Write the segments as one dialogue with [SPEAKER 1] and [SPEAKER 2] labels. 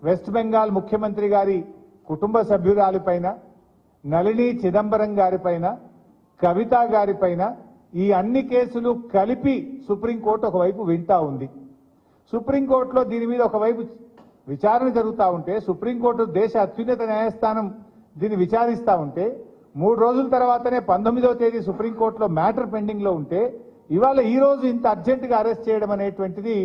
[SPEAKER 1] West Bengal ముఖ్యమంత్రి గారి కుటుంబ సభ్యురాలిపైన, నళిని చిదంబరం గారిపైన, కవిత గారిపైన ఈ అన్ని కేసులు కలిపి సుప్రీంకోర్టు ఒకవైపు వింటా ఉంది. సుప్రీంకోర్టులో దీని మీద ఒకవైపు విచారణ జరుగుతూ ఉంటే, సుప్రీంకోర్టు దేశ అత్యున్నత న్యాయస్థానం దీన్ని విచారిస్తూ ఉంటే, 3 రోజుల తర్వాతనే 19వ తేదీ సుప్రీంకోర్టులో మ్యాటర్ పెండింగ్ లో ఉంటే, ఇవాళ ఈ రోజు ఇంత అర్జెంటుగా అరెస్ట్ చేయడం అనేటువంటిది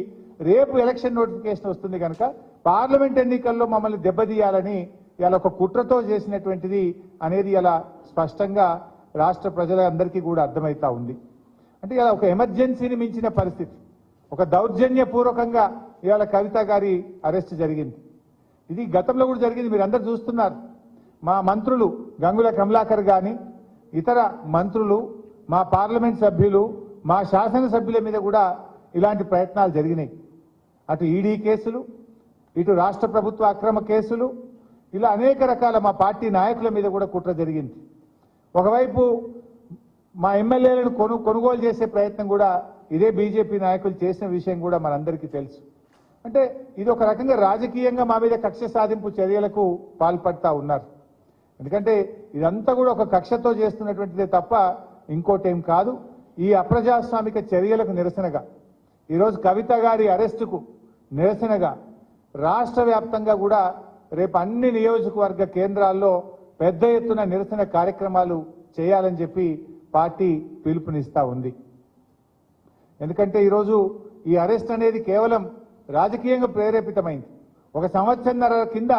[SPEAKER 1] రేపు ఎలక్షన్ నోటిఫికేషన్ వస్తుంది కనుక పార్లమెంట్ ఎన్నికల్లో మమ్మల్ని దెబ్బతీయాలని ఇలా ఒక కుట్రతో చేసినటువంటిది అనేది ఇలా స్పష్టంగా రాష్ట్ర ప్రజలందరికీ కూడా అర్థమవుతా ఉంది. అంటే ఇలా ఒక ఎమర్జెన్సీని మించిన పరిస్థితి, ఒక దౌర్జన్యపూర్వకంగా ఇవాళ కవిత గారి అరెస్ట్ జరిగింది. ఇది గతంలో కూడా జరిగింది, మీరు అందరు చూస్తున్నారు. మా మంత్రులు గంగుల కమలాకర్ గాని, ఇతర మంత్రులు, మా పార్లమెంట్ సభ్యులు, మా శాసనసభ్యుల మీద కూడా ఇలాంటి ప్రయత్నాలు జరిగినాయి. అటు ఈడీ కేసులు, ఇటు రాష్ట్ర ప్రభుత్వ అక్రమ కేసులు, ఇలా అనేక రకాల మా పార్టీ నాయకుల మీద కూడా కుట్ర జరిగింది. ఒకవైపు మా ఎమ్మెల్యేలను కొనుగోలు చేసే ప్రయత్నం కూడా ఇదే బీజేపీ నాయకులు చేసిన విషయం కూడా మనందరికీ తెలుసు. అంటే ఇది ఒక రకంగా రాజకీయంగా మా మీద కక్ష సాధింపు చర్యలకు పాల్పడతా ఉన్నారు. ఎందుకంటే ఇదంతా కూడా ఒక కక్షతో చేస్తున్నటువంటిదే తప్ప ఇంకోటేం కాదు. ఈ అప్రజాస్వామిక చర్యలకు నిరసనగా ఈరోజు కవిత గారి అరెస్టుకు నిరసనగా రాష్ట్ర వ్యాప్తంగా కూడా రేపు అన్ని నియోజకవర్గ కేంద్రాల్లో పెద్ద ఎత్తున నిరసన కార్యక్రమాలు చేయాలని చెప్పి పార్టీ పిలుపునిస్తా ఉంది. ఎందుకంటే ఈరోజు ఈ అరెస్ట్ అనేది కేవలం రాజకీయంగా ప్రేరేపితమైంది. 1 సంవత్సరంన్నర కింద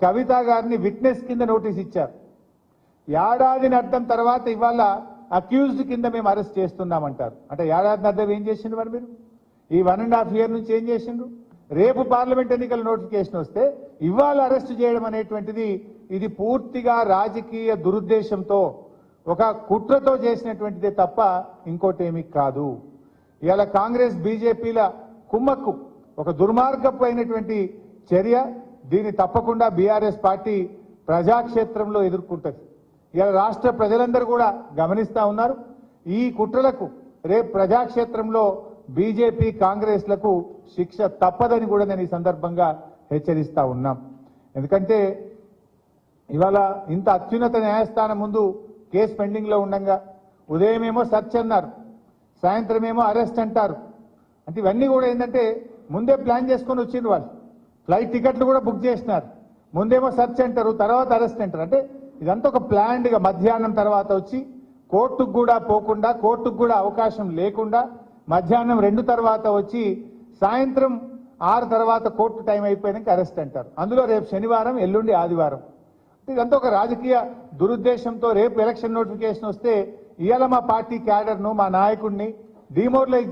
[SPEAKER 1] కవిత గారిని విట్నెస్ కింద నోటీస్ ఇచ్చారు. ఏడాదిని అర్థం తర్వాత ఇవాళ అక్యూజ్డ్ కింద మేము అరెస్ట్ చేస్తున్నామంటారు. అంటే ఏడాదిని అర్థం ఏం చేసిండ్రు మరి మీరు? ఈ 1.5 year నుంచి ఏం చేసిండ్రు? రేపు పార్లమెంట్ ఎన్నికల నోటిఫికేషన్ వస్తే ఇవాళ అరెస్ట్ చేయడం అనేటువంటిది ఇది పూర్తిగా రాజకీయ దురుద్దేశంతో, ఒక కుట్రతో చేసినటువంటిదే తప్ప ఇంకోటేమీ కాదు. ఇవాళ కాంగ్రెస్ బీజేపీల కుమ్మక్కు ఒక దుర్మార్గపు అయినటువంటి చర్య. దీన్ని తప్పకుండా బీఆర్ఎస్ పార్టీ ప్రజాక్షేత్రంలో ఎదుర్కొంటుంది. ఇవాళ రాష్ట్ర ప్రజలందరూ కూడా గమనిస్తా ఉన్నారు. ఈ కుట్రలకు రేపు ప్రజాక్షేత్రంలో బీజేపీ కాంగ్రెస్లకు శిక్ష తప్పదని కూడా నేను ఈ సందర్భంగా హెచ్చరిస్తా ఉన్నాం. ఎందుకంటే ఇవాళ ఇంత అత్యున్నత న్యాయస్థానం ముందు కేసు పెండింగ్ లో ఉండగా ఉదయమేమో సర్చ్ అన్నారు, సాయంత్రం ఏమో అరెస్ట్ అంటారు. అంటే ఇవన్నీ కూడా ఏంటంటే ముందే ప్లాన్ చేసుకొని వచ్చిండ్రు. వాళ్ళు ఫ్లైట్ టికెట్లు కూడా బుక్ చేసినారు. ముందేమో సర్చ్ అంటారు, తర్వాత అరెస్ట్ అంటారు. అంటే ఇదంతా ఒక ప్లాన్డ్గా మధ్యాహ్నం తర్వాత వచ్చి కోర్టుకు కూడా పోకుండా, కోర్టుకు కూడా అవకాశం లేకుండా మధ్యాహ్నం 2 తర్వాత వచ్చి సాయంత్రం 6 తర్వాత కోర్టు టైం అయిపోయాక అరెస్ట్ అంటారు. అందులో రేపు శనివారం, ఎల్లుండి ఆదివారం. ఇదంతా ఒక రాజకీయ దురుద్దేశంతో రేపు ఎలక్షన్ నోటిఫికేషన్ వస్తే ఇవాళ మా పార్టీ క్యాడర్ను, మా నాయకుడిని డిమోరలైజ్